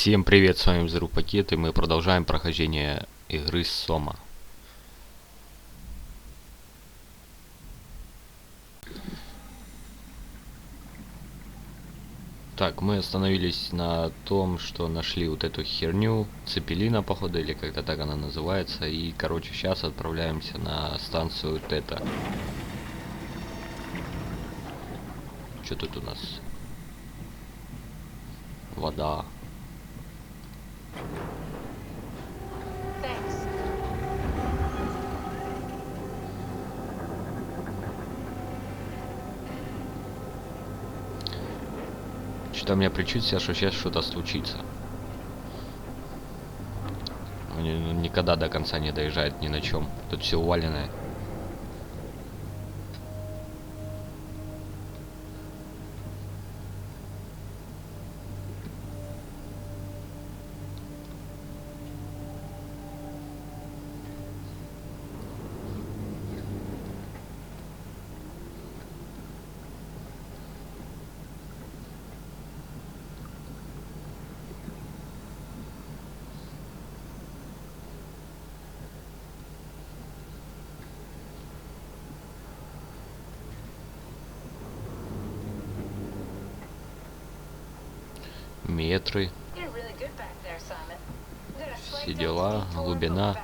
Всем привет, с вами Взрывпакет, и мы продолжаем прохождение игры SOMA. Так, мы остановились на том, что нашли вот эту херню, цепелина, походу, или как-то так она называется. И, короче, сейчас отправляемся на станцию Тета. Что тут у нас? Вода. Что-то мне предчувствие, что сейчас что-то случится. Он никогда до конца не доезжает ни на чем. Тут все уваленное. Метры, все дела, глубина.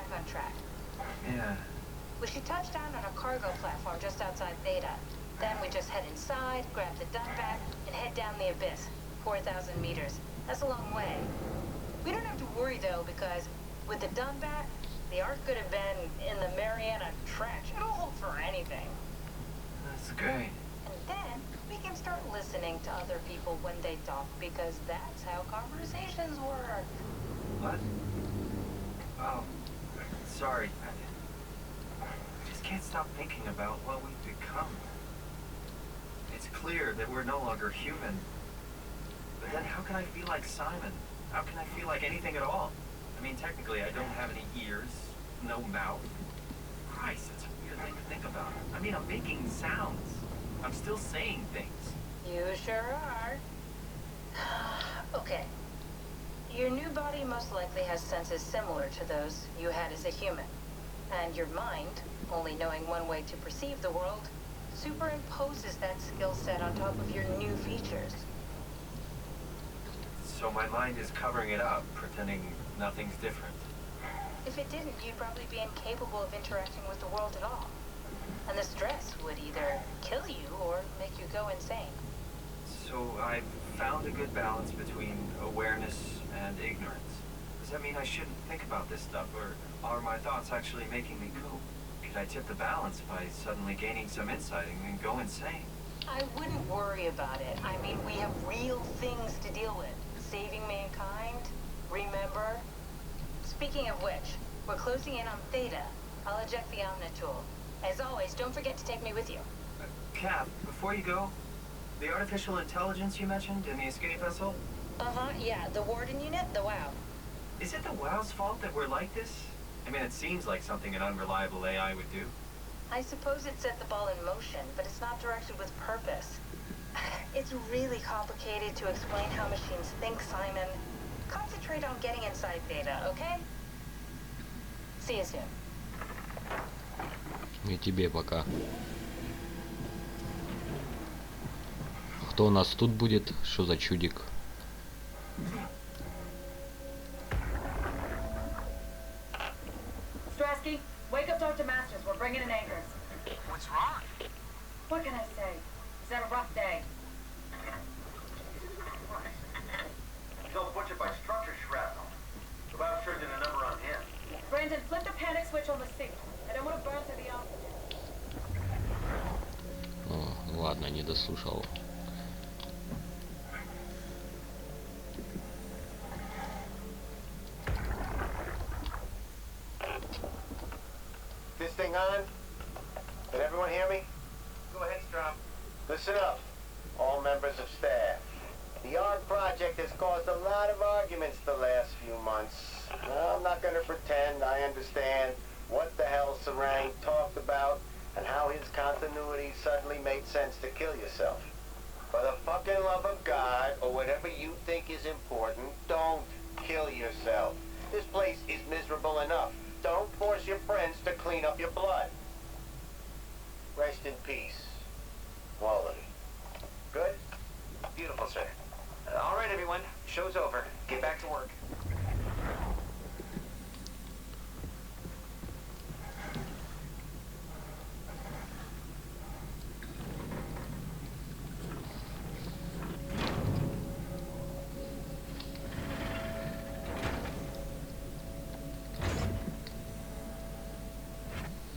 We should touch down on a cargo platform just outside Theta. Then we just head inside, grab the dump bag, and head down the abyss. 4,000 meters. That's a long way. We don't have to worry though, because with the dump bag, the Ark could have been in the Mariana Trench. It'll hold for anything. That's great. And then we can start listening to other people when they talk, because that's how conversations work. What? Oh, sorry. I just can't stop thinking about what we've become. It's clear that we're no longer human. But then how can I feel like Simon? How can I feel like anything at all? I mean, technically, I don't have any ears, no mouth. Christ, that's a weird thing to think about. I mean, I'm making sounds. I'm still saying things. You sure are. Okay. Your new body most likely has senses similar to those you had as a human. And your mind, only knowing one way to perceive the world, superimposes that skill set on top of your new features. So my mind is covering it up, pretending nothing's different. If it didn't, you'd probably be incapable of interacting with the world at all. And the stress would either kill you or make you go insane. So I've found a good balance between awareness and ignorance. Does that mean I shouldn't think about this stuff, or are my thoughts actually making me cope? Could I tip the balance by suddenly gaining some insight and go insane? I wouldn't worry about it. I mean, we have real things to deal with. Saving mankind, remember? Speaking of which, we're closing in on Theta. I'll eject the Omnitool. As always, don't forget to take me with you. Cap, before you go, the artificial intelligence you mentioned in the escape vessel? Uh-huh, yeah, the Warden unit, the WOW. Is it the WOW's fault that we're like this? I mean, it seems like something an unreliable AI would do. I suppose it set the ball in motion, but it's not directed with purpose. It's really complicated to explain how machines think, Simon. Concentrate on getting inside Theta, okay? See you soon. И тебе пока. Кто у нас тут будет? Что за чудик? Strasky, wake up Dr. Masters. We're bringing in anchors. What's wrong? What can I say? He's had a rough day. Killed butchered by structure shrapnel. The lab sure did a number on him. Brandon, flip the panic switch on the seat. I don't want to burn through the oxygen. О, ладно, не дослушал. This thing on? Can everyone hear me? Go ahead, Strom. Listen up, all members of staff. The ARC project has caused a lot of arguments the last few months. Now, I'm not going to pretend I understand what the hell Sarang talked about and how his continuity suddenly made sense to kill yourself. For the fucking love of God, or whatever you think is important, don't. well enough. Don't force your friends to clean up your blood. Rest in peace. Quality. Good? Beautiful, sir. All right, everyone. Show's over. Get back to work.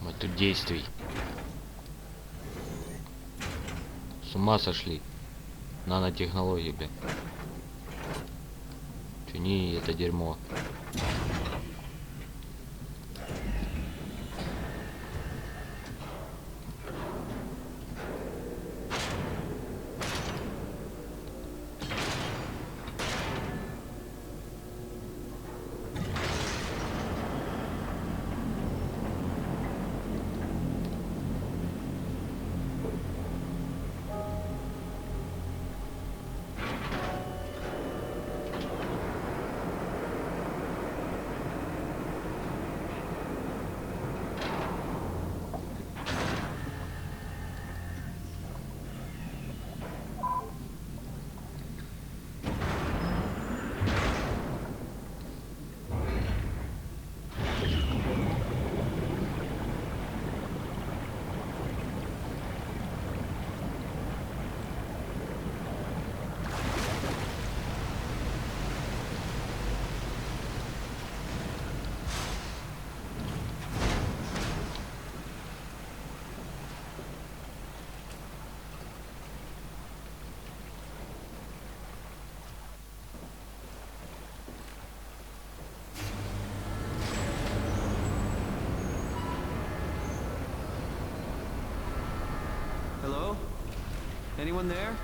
Вот тут действий. С ума сошли. Нанотехнологии, бля. Чуни это дерьмо. Hello? Anyone there?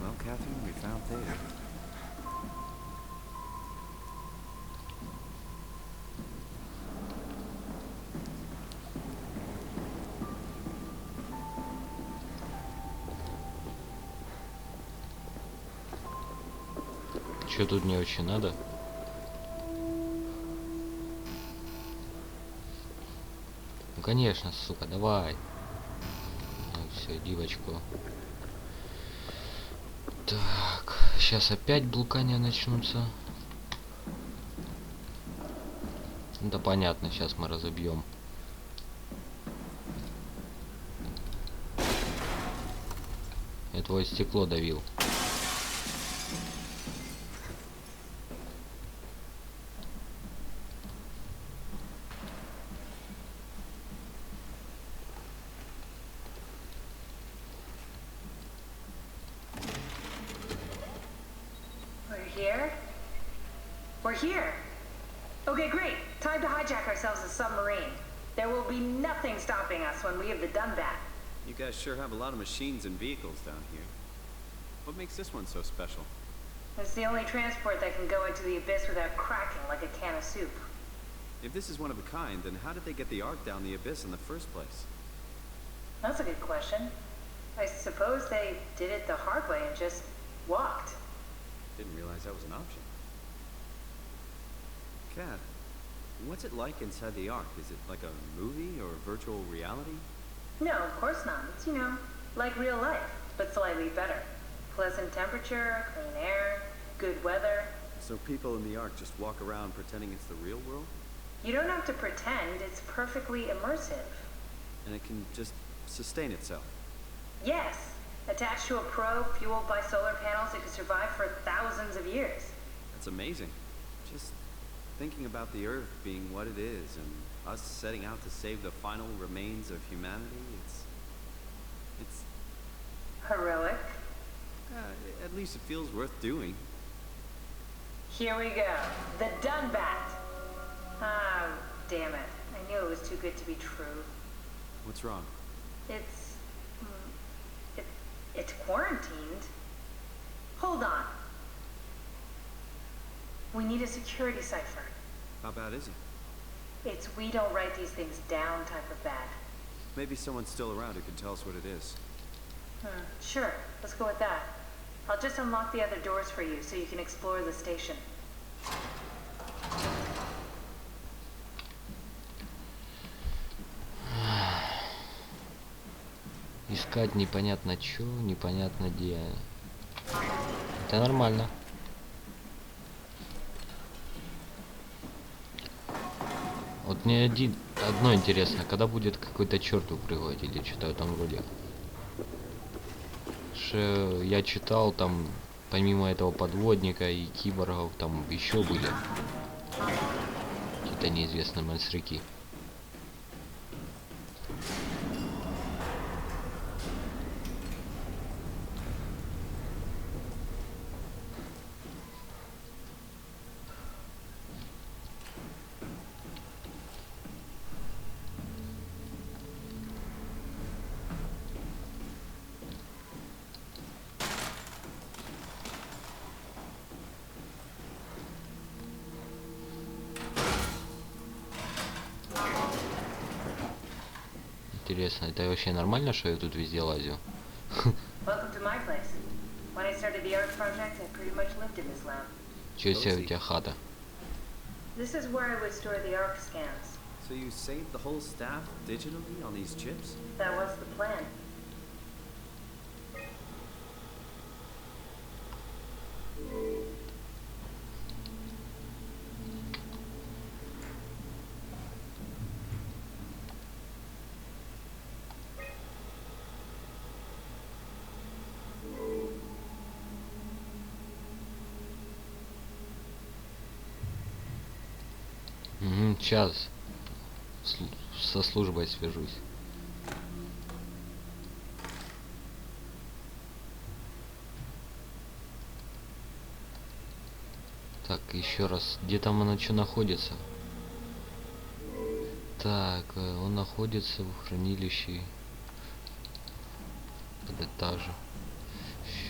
Well, Catherine, we found Theta. Что тут мне очень надо? Ну конечно, сука, давай. Все, девочку. Так, сейчас опять блукания начнутся. Да понятно, сейчас мы разобьем. Я твое стекло давил. We're here. Okay, great. Time to hijack ourselves a submarine. There will be nothing stopping us when we have done that. You guys sure have a lot of machines and vehicles down here. What makes this one so special? It's the only transport that can go into the abyss without cracking like a can of soup. If this is one of a kind, then how did they get the Ark down the abyss in the first place? That's a good question. I suppose they did it the hard way and just walked. Didn't realize that was an option. Kat, what's it like inside the Ark? Is it like a movie or virtual reality? No, of course not. It's, you know, like real life, but slightly better. Pleasant temperature, clean air, good weather. So people in the Ark just walk around pretending it's the real world? You don't have to pretend. It's perfectly immersive. And it can just sustain itself? Yes. Attached to a probe fueled by solar panels, it could survive for thousands of years. That's amazing. Just thinking about the Earth being what it is and us setting out to save the final remains of humanity, it's heroic. At least it feels worth doing. Here we go. The Dunbat. Ah, damn it. I knew it was too good to be true. What's wrong? It's quarantined. Hold on. We need a security cipher. How bad is it? It's we don't write these things down type of bad. Maybe someone's still around who can tell us what it is. Sure. Let's go with that. I'll just unlock the other doors for you so you can explore the station. искать непонятно чё, непонятно где. Это нормально. Вот мне одно интересно, когда будет какой-то черт выпрыгивать или что-то в этом роде. Я читал, там помимо этого подводника и киборгов там еще были какие-то неизвестные монстряки. Интересно, это вообще нормально, что я тут везде лазю? Welcome to my place. When I started the art project, I pretty much lived in this lab. Чё себе у тебя хата? This is where I would store the ARC scans. So you saved the whole staff digitally on these chips? That was the plan. Сейчас со службой свяжусь. Так, еще раз, где там оно что находится? Так, он находится в хранилище под этажем.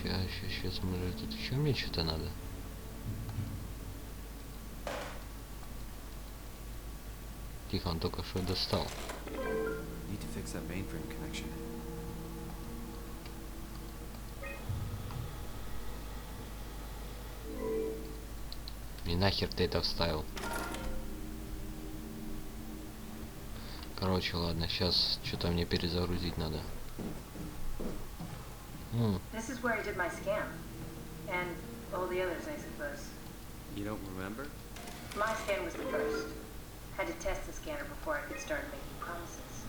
Сейчас, может, тут еще мне что-то надо? Тихо, он только что достал. Need to fix that mainframe connection. И нахер ты это вставил? Короче, ладно, сейчас что-то мне перезагрузить надо. This is where I did my scan. And all the others, I suppose. You don't remember? My scan was the first. Had to test the scanner before I could start making promises.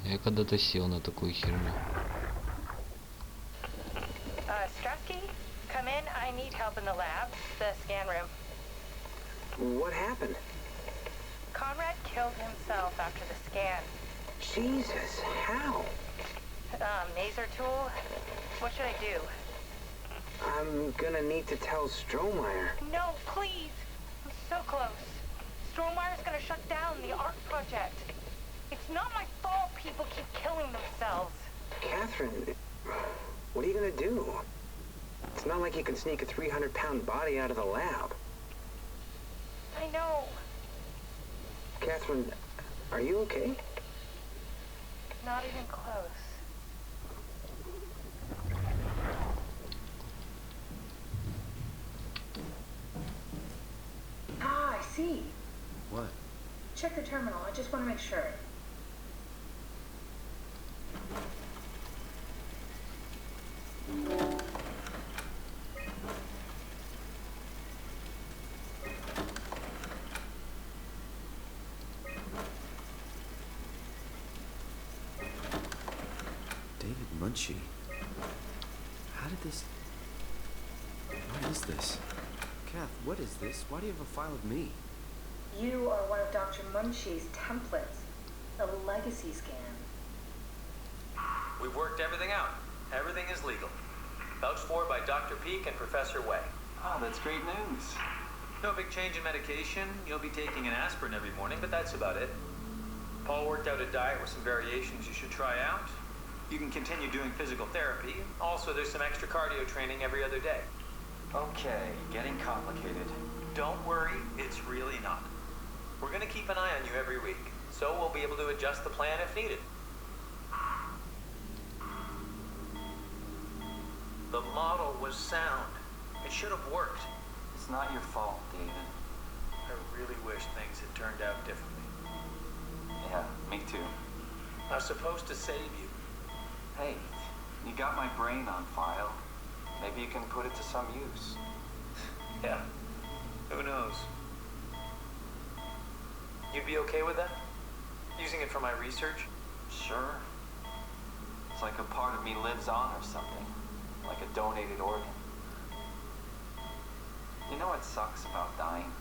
Я когда-то сел на такую херню. Strasky, come in. I need help in the lab, the scan room. What happened? Conrad killed himself after the scan. Jesus, how? Maser tool? What should I do? I'm gonna need to tell Strohmeyer. No, please! I'm so close. Strohmeyer's gonna shut down the art project. It's not my fault people keep killing themselves. Catherine, what are you gonna do? It's not like you can sneak a 300-pound body out of the lab. I know. Catherine, are you okay? Not even close. Ah, I see. What? Check the terminal. I just want to make sure. David Munchie. How did this... What is this? Kath, what is this? Why do you have a file of me? You are one of Dr. Munchie's templates. A legacy scan. We've worked everything out. Everything is legal. Vouched for by Dr. Peak and Professor Way. Oh, that's great news. No big change in medication. You'll be taking an aspirin every morning, but that's about it. Paul worked out a diet with some variations you should try out. You can continue doing physical therapy. Also, there's some extra cardio training every other day. Okay, getting complicated. Don't worry, it's really not. We're going to keep an eye on you every week, so we'll be able to adjust the plan if needed. The model was sound. It should have worked. It's not your fault, David. I really wish things had turned out differently. Yeah, me too. I was supposed to save you. Hey, you got my brain on file. Maybe you can put it to some use. Yeah, who knows? You'd be okay with that? Using it for my research? Sure. It's like a part of me lives on or something. Like a donated organ. You know what sucks about dying?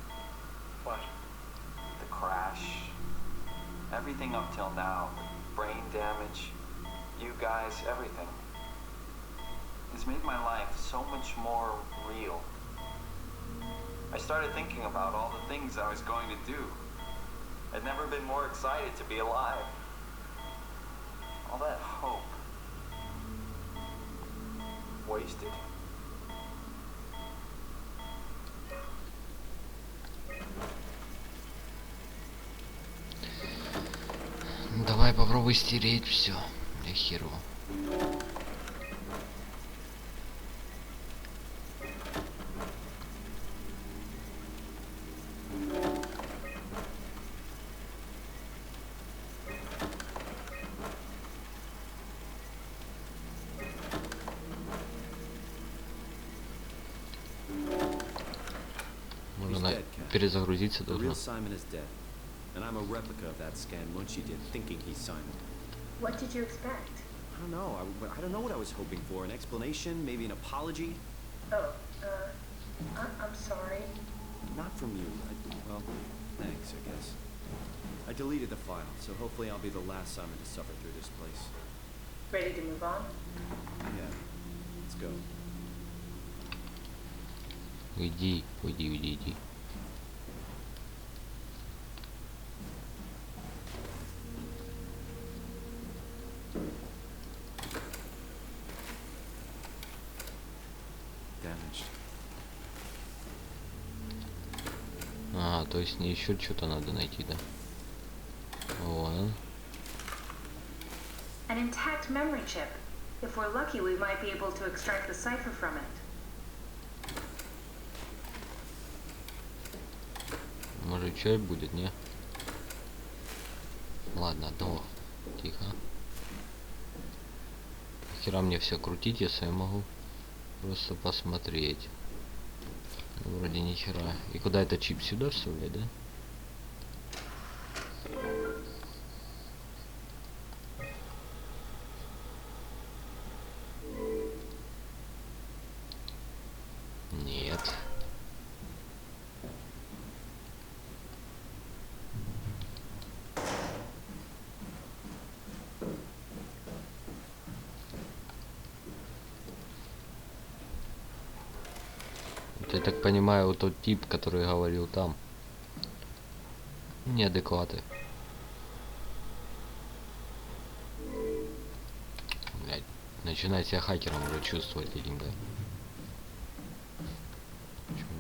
What? The crash. Everything up till now. Brain damage. You guys, everything. It's made my life so much more real. I started thinking about all the things I was going to do. I'd never been more excited to be alive. All that hope. Wasted. Давай попробуй стереть все. Я херу. Можно перезагрузиться The real должно. Simon is dead. And I'm a replica of that scan Munchie did, thinking he's Simon. What did you expect? I don't know. I don't know what I was hoping for. An explanation? Maybe an apology? Oh, I'm sorry. Not from you. Well, thanks, I guess. I deleted the file, so hopefully I'll be the last Simon to suffer through this place. Ready to move on? Yeah. Let's go. Уйди, уйди, уйди, иди. Damaged. А, то есть мне еще что-то надо найти, да? Вон он. An intact memory chip. If we're lucky, we might be able to extract the cipher from it. Может чай будет, не? Ладно, одного. Тихо. Хера мне все крутить, если я могу просто посмотреть. Ну, вроде ни хера. И куда это чип? Сюда вставлять, да? Нет. Вот я так понимаю, вот тот тип, который говорил там. Неадекваты. Блядь, начинает себя хакером уже чувствовать этим, да?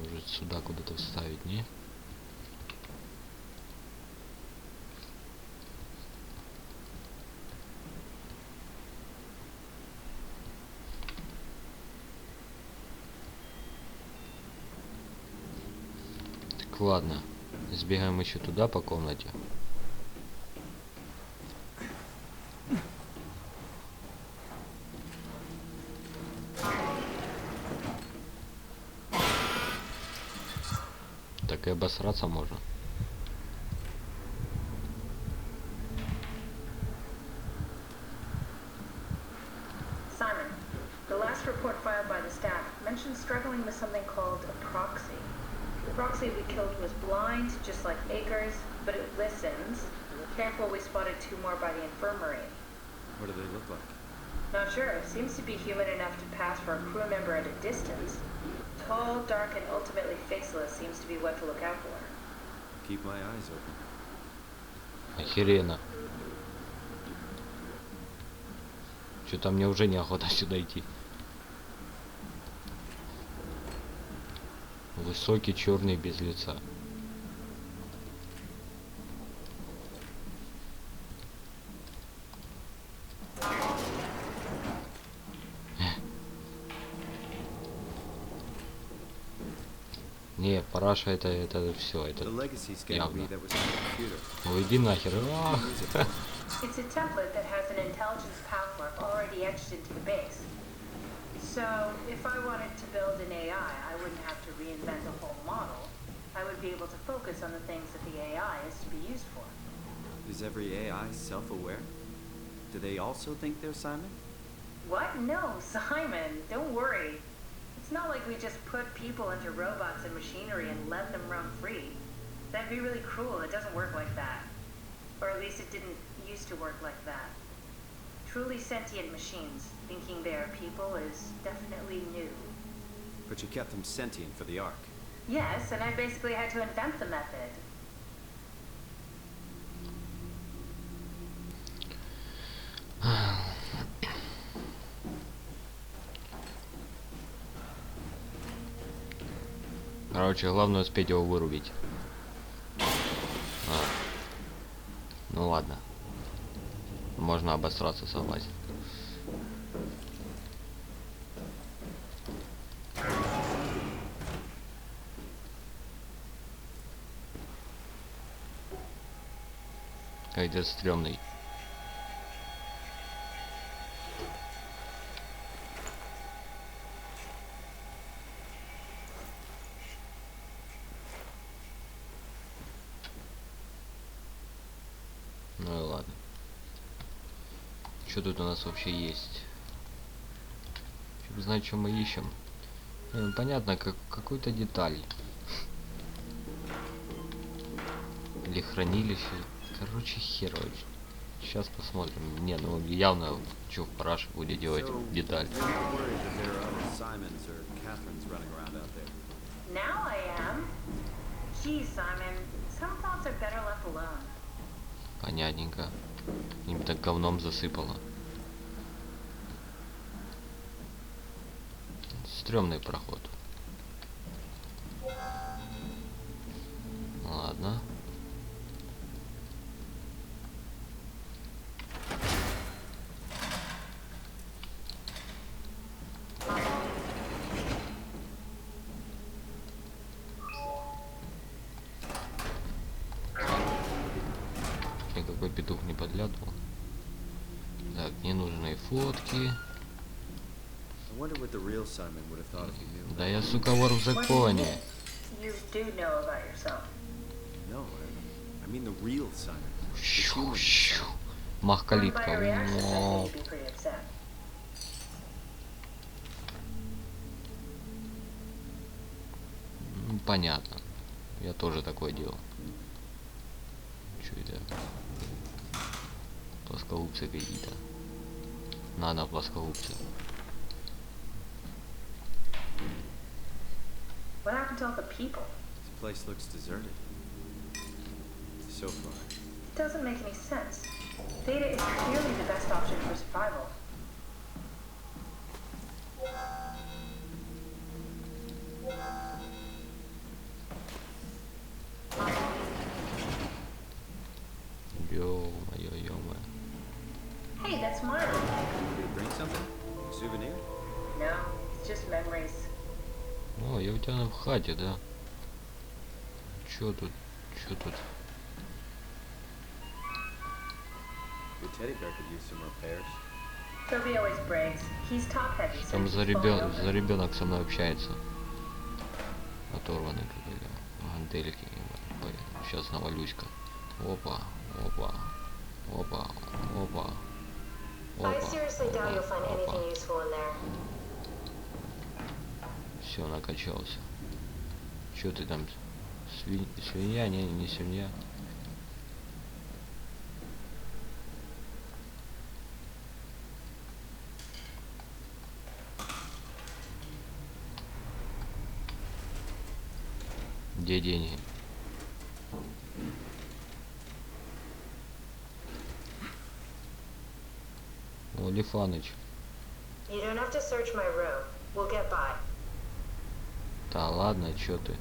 Может сюда куда-то вставить, не? Так, ладно. Сбегаем еще туда по комнате. Так и обосраться можно. Simon, the last report filed by the staff mentioned struggling with something called a proxy. The proxy we killed was blind, just like Akers, but it listens. Careful, we spotted two more by the infirmary. What do they look like? Not sure. Seems to be human enough to pass for a crew member at a distance. Tall, dark, and ultimately faceless seems to be what to look out for. Keep my eyes open. Охеренно. Что-то мне уже неохота сюда идти. Высокий, черный, без лица. Не, параша это все, это The legacy scanned явно. me that was on the computer. Ну иди нахер. Ах! It's a template that has an intelligence pathmark already etched into the base. So, if I wanted to build an AI, I wouldn't have to reinvent a whole model. I would be able to focus on the things that the AI is to be used for. Is every AI self-aware? Do they also think they're Simon? What? No, Simon, don't worry. It's not like we just put people into robots and machinery and let them run free. That'd be really cruel. It doesn't work like that. Or at least it didn't used to work like that. Truly sentient machines thinking they are people is definitely new. But you kept them sentient for the Ark. Yes, and I basically had to invent the method. Короче, главное успеть его вырубить. Ну ладно. Можно обосраться, согласен. Какой-то стрёмный. Ну и ладно. Что тут у нас вообще есть? Чтобы знать, что мы ищем. Ну, понятно, как какую-то деталь. Или хранилище. Короче, хер вообще. Сейчас посмотрим. Не, ну явно, что в параше будет делать деталь. Now I am. Gee, Simon, some thoughts are better left alone. Понятненько. Им так говном засыпало. Стрёмный проход. Ладно. Никакой петух не подлядывал. Так, ненужные фотки. Да я, сука, вор в законе. You do know about yourself. No, I mean the real Simon. Мах калитка. By your reactions, I think you'd be pretty upset. Понятно. Я тоже такое делал. Чё это? Плоскогубцы какие-то. Надо плоскогубцы. What happened to all the people? This place looks deserted. So far. It doesn't make any sense. Data is clearly the best option for survival. Ё-моё, ё-моё. Hey, that's Martin. Did you bring something? A souvenir? No, it's just memories. О, я у тебя в хате, да? Чё тут? Чё тут? Your teddy bear could use some repairs. Toby always breaks. He's top heavy, so Там he's за falling over. ребенок со мной общается. Оторванный какой-то. Гантельки. Сейчас навалюсь-ка. Опа, опа, опа, опа. I seriously doubt you'll find anything useful in there. Все, накачался. Чё ты там? Свинья? Не свинья. Где деньги? О, Лифаныч. You don't have to search my room. We'll get by. Да ладно, чё ты?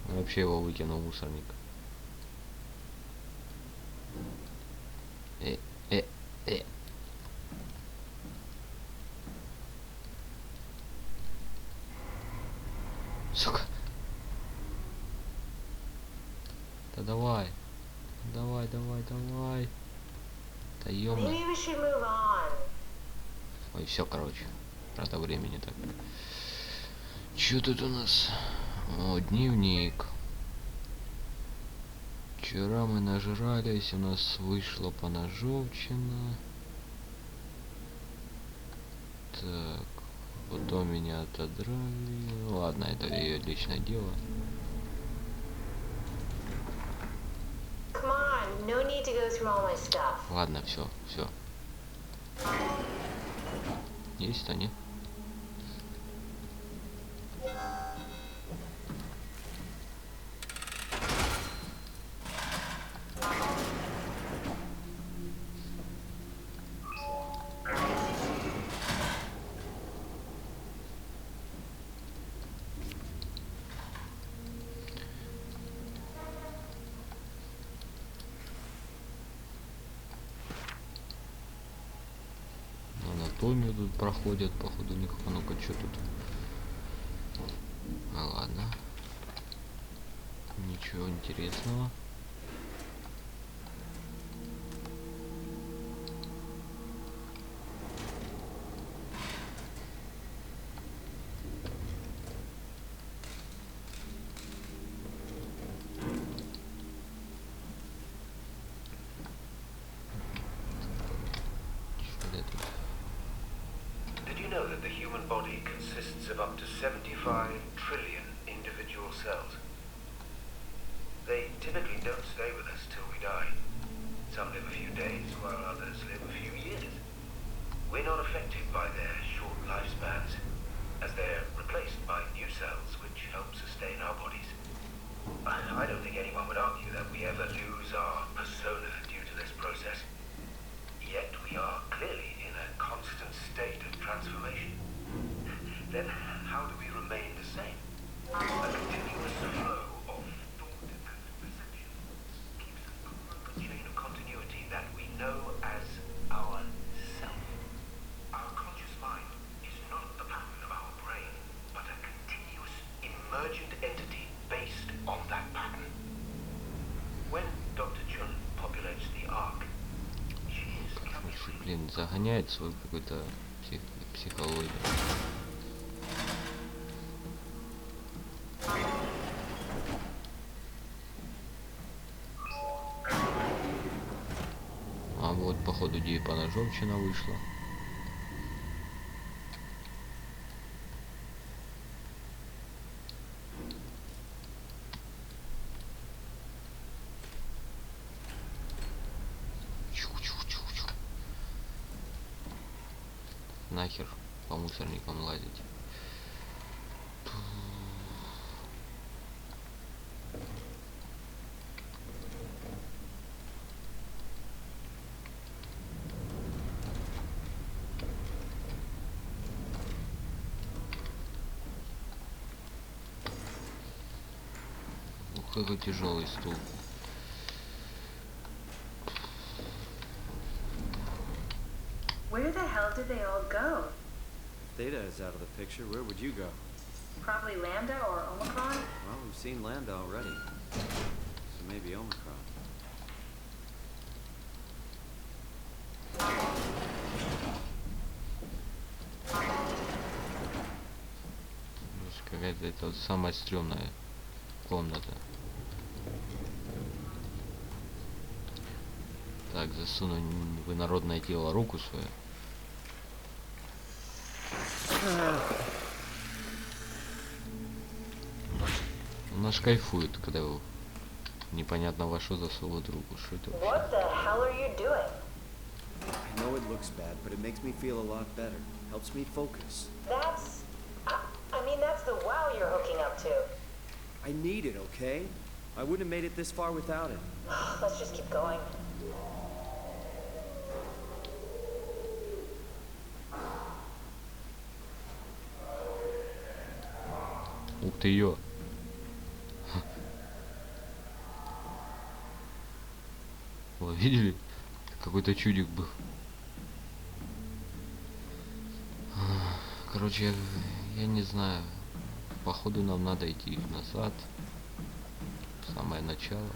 Вообще его выкинул в мусорник. Э. Сука. Да ёмно. Maybe we should move on. Ой, все, короче. Трата времени так. Чё тут у нас? О, дневник. Вчера мы нажрались, у нас вышло поножовчина. Так, потом меня отодрали. Ну, ладно, это ее личное дело. Come on, no need to go through all my stuff. Ладно, все, все. Есть, а нет? Анатомию тут проходят, походу, них. А ну-ка, что тут? А ладно. Ничего интересного. Did you know that the human body consists of up to 75 trillion individual cells? They typically don't stay with us till we die. Some live a few days, while others live a few years. We're not affected by their short lifespans, as they're replaced by new cells which help sustain our bodies. I don't think anyone would argue that we ever lose our persona due to this process. Yet we are clearly in a constant state of transformation. Then how do we remain the same? A continuous flow of thought and perception keeps us on a chain of continuity that we know as our self. Our conscious mind is not the pattern of our brain, but a continuous emergent entity based on that pattern. When Dr. Chun populates the Ark, she is capturing... Блин, загоняет свою какую-то психологию. А вот, походу, где поножовчина вышла. Нахер по мусорникам лазить. Ух, какой тяжелый стул. Where the hell did they all go? Theta is out of the picture. Where would you go? Probably Lambda or Omicron? Well, we've seen Lambda already. So maybe Omicron. Какая-то это вот самая стрёмная комната. Так, засуну в инородное тело руку свою. Он аж кайфует, когда его непонятно во что засовывают руку. Что это вообще? What the hell are you doing? I know it looks bad, but it makes me feel a lot better. Helps me focus. That's... I mean, that's the wow you're hooking up to. I need it, okay? I wouldn't have made it this far without it. Let's just keep going. Ух ты ё. Вы видели? Какой-то чудик был. Короче, я не знаю. Походу нам надо идти назад. В самое начало.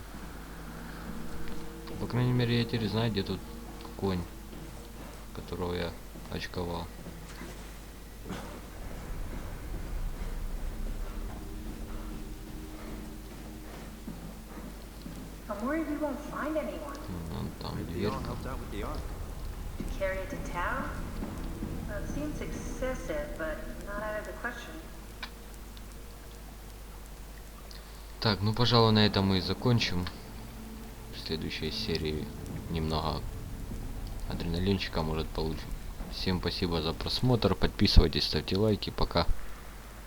По крайней мере, я теперь знаю, где тут конь, которого я очковал. I'm worried we won't find anyone. Вон там Maybe they дверка. all helped out with the ark. Carry it to town? That seems excessive, but not out of the question. Так, ну пожалуй на этом мы и закончим. В следующей серии немного адреналинчика может получим. Всем спасибо за просмотр, подписывайтесь, ставьте лайки, пока.